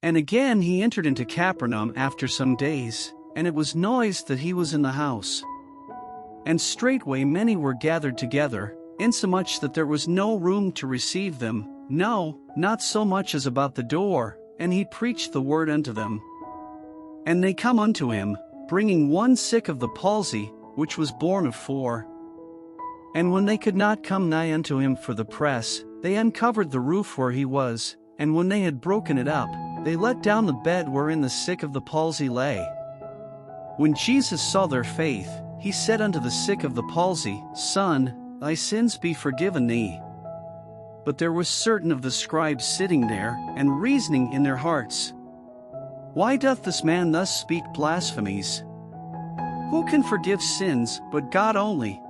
And again he entered into Capernaum after some days, and it was noised that he was in the house. And straightway many were gathered together, insomuch that there was no room to receive them, no, not so much as about the door, and he preached the word unto them. And they come unto him, bringing one sick of the palsy, which was borne of 4. And when they could not come nigh unto him for the press, they uncovered the roof where he was, and when they had broken it up, they let down the bed wherein the sick of the palsy lay. When Jesus saw their faith, he said unto the sick of the palsy, Son, thy sins be forgiven thee. But there were certain of the scribes sitting there, and reasoning in their hearts, Why doth this man thus speak blasphemies? Who can forgive sins, but God only?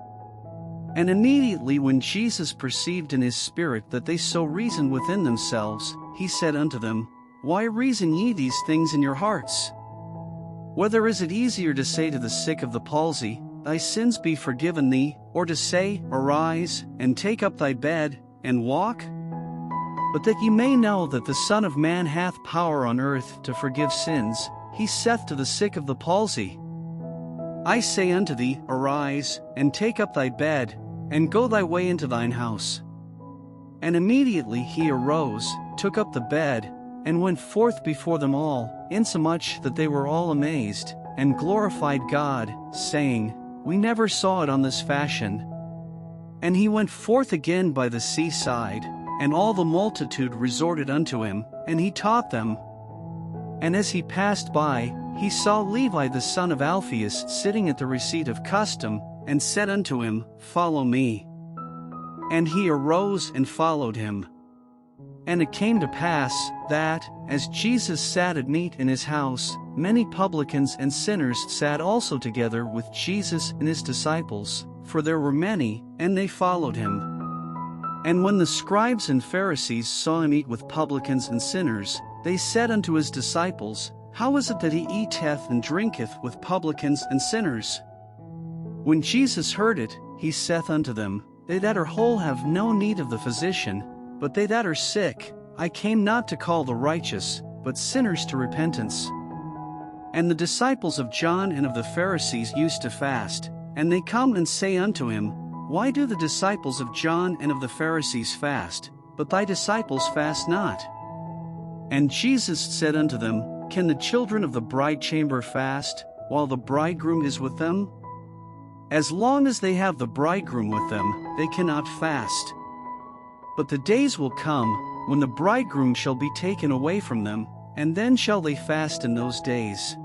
And immediately when Jesus perceived in his spirit that they so reasoned within themselves, he said unto them, Why reason ye these things in your hearts? Whether is it easier to say to the sick of the palsy, Thy sins be forgiven thee, or to say, Arise, and take up thy bed, and walk? But that ye may know that the Son of Man hath power on earth to forgive sins, he saith to the sick of the palsy, I say unto thee, Arise, and take up thy bed, and go thy way into thine house. And immediately he arose, took up the bed, and went forth before them all, insomuch that they were all amazed, and glorified God, saying, We never saw it on this fashion. And he went forth again by the seaside, and all the multitude resorted unto him, and he taught them. And as he passed by, he saw Levi the son of Alphaeus sitting at the receipt of custom, and said unto him, Follow me. And he arose and followed him. And it came to pass, that, as Jesus sat at meat in his house, many publicans and sinners sat also together with Jesus and his disciples, for there were many, and they followed him. And when the scribes and Pharisees saw him eat with publicans and sinners, they said unto his disciples, How is it that he eateth and drinketh with publicans and sinners? When Jesus heard it, he saith unto them, They that are whole have no need of the physician, but they that are sick. I came not to call the righteous, but sinners to repentance. And the disciples of John and of the Pharisees used to fast, and they come and say unto him, Why do the disciples of John and of the Pharisees fast, but thy disciples fast not? And Jesus said unto them, Can the children of the bridechamber fast, while the bridegroom is with them? As long as they have the bridegroom with them, they cannot fast. But the days will come, when the bridegroom shall be taken away from them, and then shall they fast in those days.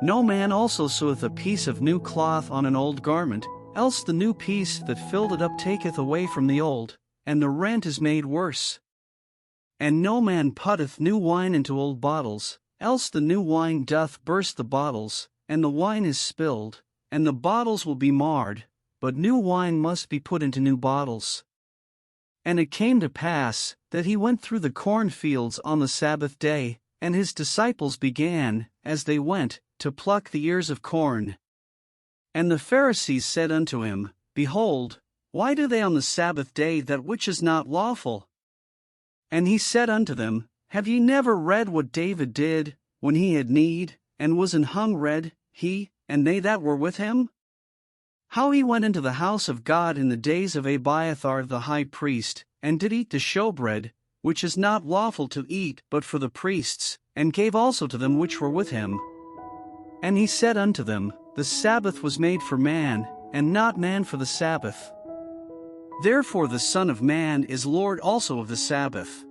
No man also seweth a piece of new cloth on an old garment, else the new piece that filled it up taketh away from the old, and the rent is made worse. And no man putteth new wine into old bottles, else the new wine doth burst the bottles, and the wine is spilled, and the bottles will be marred, but new wine must be put into new bottles. And it came to pass, that he went through the cornfields on the Sabbath day, and his disciples began, as they went, to pluck the ears of corn. And the Pharisees said unto him, Behold, why do they on the Sabbath day that which is not lawful? And he said unto them, Have ye never read what David did, when he had need, and was an hungred, he, and they that were with him? How he went into the house of God in the days of Abiathar the high priest, and did eat the showbread, which is not lawful to eat but for the priests, and gave also to them which were with him. And he said unto them, The Sabbath was made for man, and not man for the Sabbath. Therefore the Son of Man is Lord also of the Sabbath.